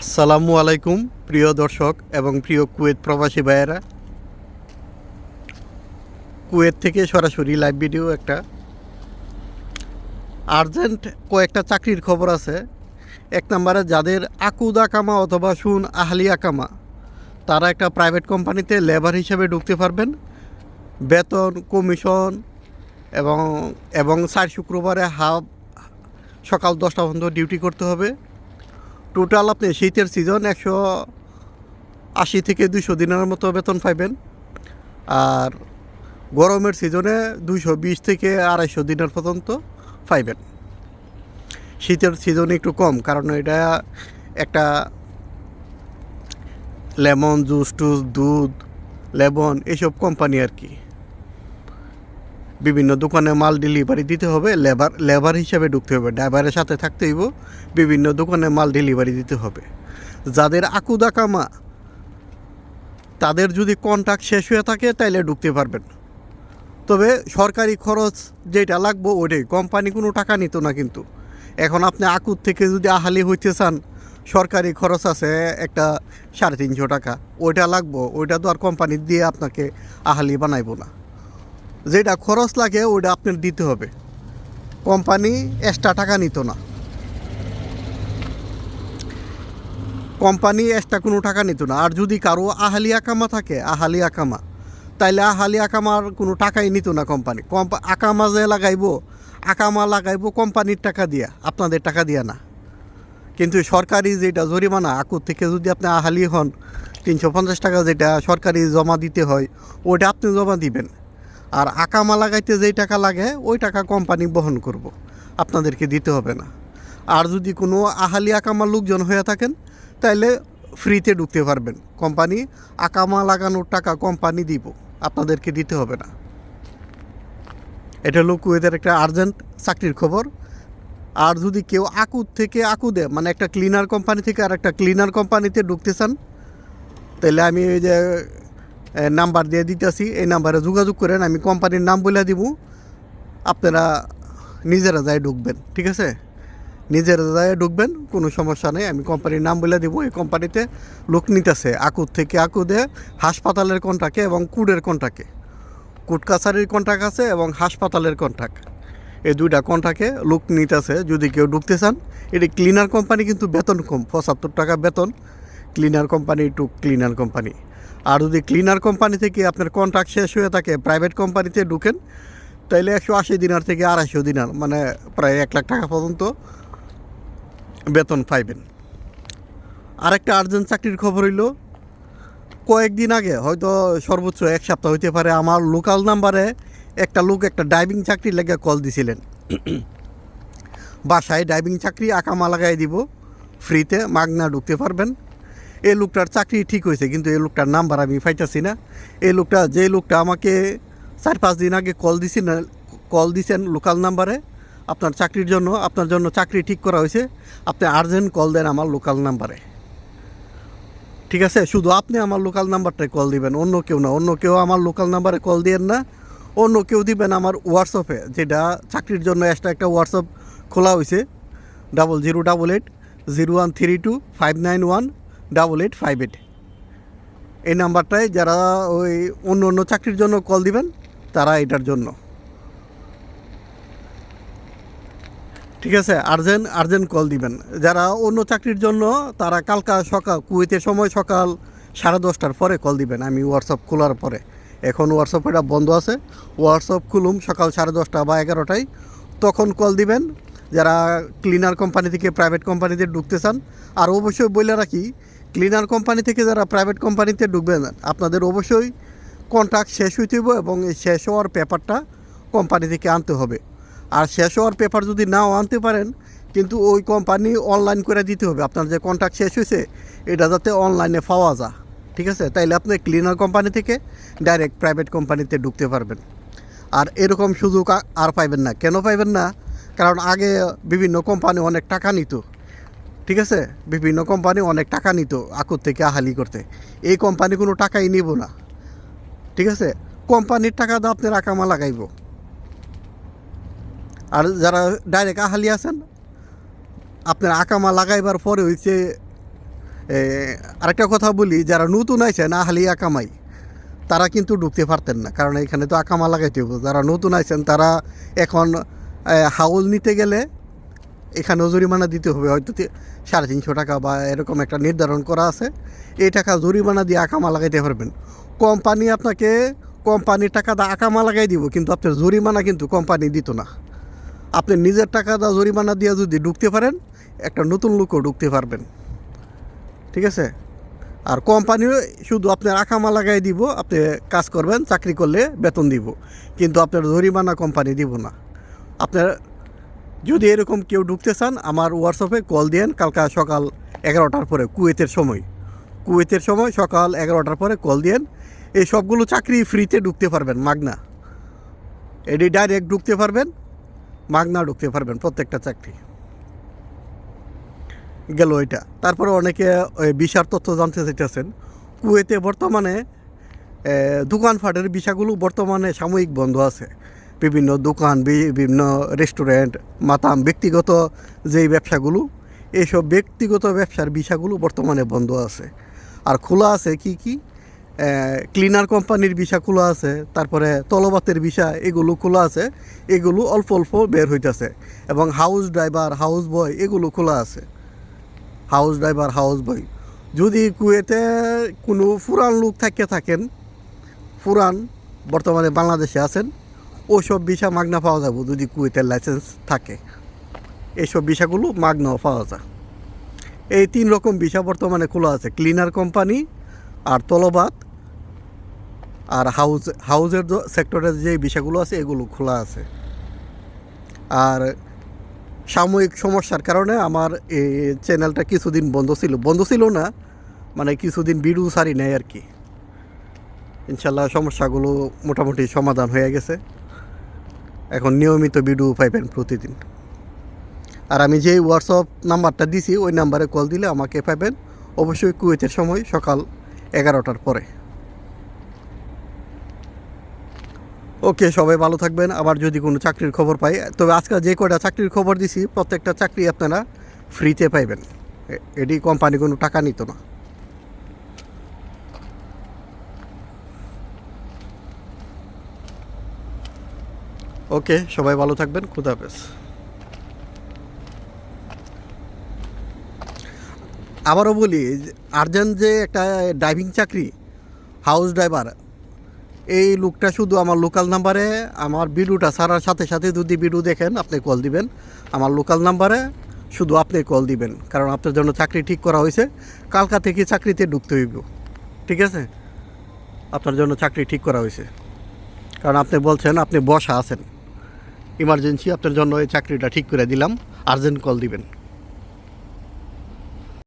আসসালামু আলাইকুম প্রিয় দর্শক এবং প্রিয় কুয়েত প্রবাসী ভাইয়েরা। কুয়েত থেকে সরাসরি লাইভ ভিডিও একটা আর্জেন্ট কয়েকটা চাকরির খবর আছে। এক নম্বরে যাদের আকুদ আকামা অথবা সুন আহলি আকামা, তারা একটা প্রাইভেট কোম্পানিতে লেবার হিসেবে ঢুকতে পারবেন। বেতন, কমিশন এবং এবং 4 শুক্রবারে সকাল 10টা পর্যন্ত ডিউটি করতে হবে। টোটাল আপনি শীতের সিজন 180 থেকে 200 দিনের মতো বেতন পাইবেন। আর গরমের সিজনে 220 থেকে 250 দিনের পর্যন্ত পাইবেন। শীতের সিজনে একটু কম, কারণ এটা একটা লেমন জুস টুস, দুধ, লেবন এইসব কোম্পানি আর কি। বিভিন্ন দোকানে মাল ডেলিভারি দিতে হবে, লেবার হিসাবে ঢুকতে হবে, ড্রাইভারের সাথে থাকতে হইব, বিভিন্ন দোকানে মাল ডেলিভারি দিতে হবে। যাদের আকুদা কামা, তাদের যদি কন্ট্রাক্ট শেষ হয়ে থাকে তাইলে ঢুকতে পারবেন। তবে সরকারি খরচ যেটা লাগবো ওইটাই, কোম্পানি কোনো টাকা নিত না। কিন্তু এখন আপনি আকুদ থেকে যদি আহালি হইতে চান, সরকারি খরচ আছে একটা 350 টাকা, ওইটা লাগবো। ওইটা তো আর কোম্পানি দিয়ে আপনাকে আহালি বানাইবো না। যেটা খরচ লাগে ওইটা আপনার দিতে হবে, কোম্পানি এক্সট্রা টাকা নিত না। কোম্পানি এক্সট্রা কোনো টাকা নিত না। আর যদি কারো আহালি আকামা থাকে, আহালি আকামা, তাইলে আহালি আকামার কোনো টাকাই নিত না কোম্পানি। আকামা যে আকামা লাগাইবো কোম্পানির টাকা দিয়া, আপনাদের টাকা দিয়া না। কিন্তু সরকারি যেটা জরিমানা, আকুর থেকে যদি আপনি আহালি হন, 350 টাকা যেটা সরকারি জমা দিতে হয়, ওইটা আপনি জমা দিবেন। আর আকামা লাগাইতে যেই টাকা লাগে ওই টাকা কোম্পানি বহন করব, আপনাদেরকে দিতে হবে না। আর যদি কোনো আহালি আকামা লোকজন হয়ে থাকেন, তাইলে ফ্রিতে ঢুকতে পারবেন। কোম্পানি আকামা লাগানোর টাকা কোম্পানি দিব, আপনাদেরকে দিতে হবে না। এটা হলো কুয়েতের একটা আর্জেন্ট চাকরির খবর। আর যদি কেউ আকুদ থেকে আকুদে, মানে একটা ক্লিনার কোম্পানি থেকে আর একটা ক্লিনার কোম্পানিতে ঢুকতে চান, তাহলে আমি ওই যে নাম্বার দিয়ে দিতেছি, এই নাম্বারে যোগাযোগ করেন। আমি কোম্পানির নাম বলে দিব, আপনারা নিজেরা যাই ঢুকবেন। ঠিক আছে, নিজেরা যাই ঢুকবেন, কোনো সমস্যা নেই। আমি কোম্পানির নাম বলে দিব। এই কোম্পানিতে লোক নিতেছে আকুদ থেকে আকুদে, হাসপাতালের কন্ট্রাক্টে এবং কুডের কন্ট্রাক্টে। কুড কাছারির কন্ট্রাক্ট আছে এবং হাসপাতালের কন্ট্রাক্ট, এই দুইটা কন্ট্রাক্টে লোক নিতেছে। যদি কেউ ঢুকতে চান, এটি ক্লিনার কোম্পানি, কিন্তু বেতন কম, 75 টাকা বেতন। Cleaner company to cleaner company. আর যদি ক্লিনার কোম্পানি থেকে আপনার কন্ট্রাক্ট শেষ হয়ে থাকে, প্রাইভেট কোম্পানিতে ঢুকেন, তাইলে 180 দিনার থেকে 250 দিনার, মানে প্রায় 1 লাখ টাকা পর্যন্ত বেতন পাইবেন। আরেকটা আর্জেন্ট চাকরির খবর হইল, কয়েকদিন আগে, হয়তো সর্বোচ্চ 1 সপ্তাহ হইতে পারে, আমার লোকাল নাম্বারে একটা লোক একটা ড্রাইভিং চাকরির লেগে কল দিছিলেন। বাসায় ড্রাইভিং চাকরি আকামা লাগাই দিব, ফ্রিতে মাগনা ঢুকতে পারবেন। এই লোকটার চাকরি ঠিক হয়েছে, কিন্তু এই লোকটার নাম্বার আমি পাইতেছি না। এই লোকটা, যে লোকটা আমাকে 4-5 দিন আগে কল দিছেন লোকাল নাম্বারে আপনার চাকরির জন্য, আপনার জন্য চাকরি ঠিক করা হয়েছে, আপনি আর্জেন্ট কল দেন আমার লোকাল নাম্বারে। ঠিক আছে, শুধু আপনি আমার লোকাল নাম্বারটায় কল দিবেন, অন্য কেউ না। অন্য কেউ আমার লোকাল নাম্বারে কল দিয়েন না, অন্য কেউ দিবেন আমার হোয়াটসঅ্যাপে, যেটা চাকরির জন্য এক্সট্রা একটা হোয়াটসঅ্যাপ খোলা হয়েছে, 0088-0132-591-8858। এই নাম্বারটায় যারা ওই অন্য অন্য চাকরির জন্য কল দিবেন, তারা এটার জন্য। ঠিক আছে, আর্জেন্ট কল দিবেন। যারা অন্য চাকরির জন্য, তারা কালকা সকাল, কুয়েতের সময় সকাল 10:30টার পরে কল দিবেন। আমি হোয়াটসঅ্যাপ খোলার পরে, এখন হোয়াটসঅ্যাপ এটা বন্ধ আছে, হোয়াটসঅ্যাপ খুলুম সকাল 10:30 বা 11টায়, তখন কল দিবেন যারা ক্লিনার কোম্পানি থেকে প্রাইভেট কোম্পানিতে ঢুকতে চান। আর অবশ্যই বলে রাখি, ক্লিনার কোম্পানি থেকে যারা প্রাইভেট কোম্পানিতে ঢুকবেন, আপনাদের অবশ্যই কন্ট্রাক্ট শেষ হইতে হবে এবং এই শেষ হওয়ার পেপারটা কোম্পানি থেকে আনতে হবে। আর শেষ হওয়ার পেপার যদি নাও আনতে পারেন, কিন্তু ওই কোম্পানি অনলাইন করে দিতে হবে আপনার যে কন্ট্রাক্ট শেষ হয়েছে, এটা যাতে অনলাইনে পাওয়া যায়। ঠিক আছে, তাইলে আপনি ক্লিনার কোম্পানি থেকে ডাইরেক্ট প্রাইভেট কোম্পানিতে ঢুকতে পারবেন। আর এরকম সুযোগ আর পাইবেন না। কেন পাইবেন না? কারণ আগে বিভিন্ন কোম্পানি অনেক টাকা নিত। ঠিক আছে, বিভিন্ন কোম্পানি অনেক টাকা নিত আকুর থেকে আহালি করতে। এই কোম্পানি কোনো টাকাই নিব না। ঠিক আছে, কোম্পানির টাকা দিয়ে আপনার আকামা লাগাইব। আর যারা ডাইরেক্ট আহালি আছেন, আপনার আকামা লাগাইবার পরে হইছে আরেকটা কথা বলি, যারা নতুন আইছেন আহালিয়া কামাই তারা কিন্তু ঢুকতে পারতেন না, কারণ এখানে তো আকামা লাগাইতে হবে। যারা নতুন আইছেন তারা এখন হাউল নিতে গেলে এখানেও জরিমানা দিতে হবে, হয়তো 350 টাকা বা এরকম একটা নির্ধারণ করা আছে। এই টাকা জরিমানা দিয়ে আকামা লাগাইতে পারবেন। কোম্পানি আপনাকে কোম্পানির টাকা দা আকামা লাগাই দিব, কিন্তু আপনার জরিমানা কিন্তু কোম্পানি দিত না। আপনি নিজের টাকা দা জরিমানা দিয়ে যদি ঢুকতে পারেন, একটা নতুন লোকও ঢুকতে পারবেন, ঠিক আছে। আর কোম্পানিও শুধু আপনার আকামা লাগাই দিব, আপনি কাজ করবেন, চাকরি করলে বেতন দিব, কিন্তু আপনার জরিমানা কোম্পানি দিব না। আপনার যদি এরকম কেউ ঢুকতে চান, আমার হোয়াটসঅ্যাপে কল দেন কালকা সকাল 11টার পরে, কুয়েতের সময় সকাল 11টার পরে কল দেন। এই সবগুলো চাকরি ফ্রিতে ঢুকতে পারবেন, মাগনা। এটি ডাইরেক্ট ঢুকতে পারবেন, মাগনা ঢুকতে পারবেন প্রত্যেকটা চাকরি। গেল এটা। তারপরে অনেকে ভিসার তথ্য জানতে চাইতেছেন। কুয়েতে বর্তমানে দোকানপাটের ভিসাগুলো বর্তমানে সাময়িক বন্ধ আছে। বিভিন্ন দোকান, বিভিন্ন রেস্টুরেন্ট, মাতাম, ব্যক্তিগত যেই ব্যবসাগুলো, এইসব ব্যক্তিগত ব্যবসার ভিসাগুলো বর্তমানে বন্ধ আছে। আর খোলা আছে কি ক্লিনার কোম্পানির ভিসা খোলা আছে, তারপরে তলবাতের ভিসা, এগুলো খোলা আছে। এগুলো অল্প অল্প বের হইতেছে। এবং হাউস ড্রাইভার, হাউস বয়, এগুলো খোলা আছে। হাউস ড্রাইভার, হাউস বয়, যদি কুয়েতে কোনো পুরান লোক থাকেন, পুরান বর্তমানে বাংলাদেশে আছেন, ওইসব ভিসা মাগনা পাওয়া যাবে। যদি কুয়েতের লাইসেন্স থাকে, এইসব ভিসাগুলো মাগনাও পাওয়া যায়। এই 3 রকম ভিসা বর্তমানে খোলা আছে। ক্লিনার কোম্পানি, আর তলবাত, আর হাউজের সেক্টরের যে ভিসাগুলো আছে এগুলো খোলা আছে। আর সাময়িক সমস্যার কারণে আমার এই চ্যানেলটা কিছুদিন বন্ধ ছিল না, মানে কিছুদিন ভিডিও ছাড়ি নেই আর কি। ইনশাল্লাহ সমস্যাগুলো মোটামুটি সমাধান হয়ে গেছে। এখন নিয়মিত ভিডিও পাইবেন প্রতিদিন। আর আমি যে হোয়াটসঅ্যাপ নাম্বারটা দিছি ওই নাম্বারে কল দিলে আমাকে পাবেন, অবশ্যই কুয়েতের সময় সকাল 11টার পরে। ওকে, সবাই ভালো থাকবেন। আবার যদি কোনো চাকরির খবর পাই, তবে আজকে যে কয়টা চাকরির খবর দিছি প্রত্যেকটা চাকরি আপনারা ফ্রিতে পাইবেন। এটি কোম্পানি কোনো টাকা নিত না। ওকে, সবাই ভালো থাকবেন। খুদা হাফেজ। আবারও বলি, আর্জেন্ট যে একটা ড্রাইভিং চাকরি, হাউস ড্রাইভার, এই লোকটা শুধু আমার লোকাল নাম্বারে, আমার ভিডিওটা ছাড়ার সাথে সাথে যদি ভিডিও দেখেন আপনি কল দিবেন। আমার লোকাল নাম্বারে শুধু আপনি কল দিবেন, কারণ আপনার জন্য চাকরি ঠিক করা হয়েছে। কালকা থেকে চাকরিতে ঢুকতে হইব, ঠিক আছে। আপনার জন্য চাকরি ঠিক করা হয়েছে, কারণ আপনি বলছেন আপনি বসা আছেন, ইমার্জেন্সি, আপনার জন্য এই চাকরিটা ঠিক করে দিলাম। আর্জেন্ট কল দিবেন।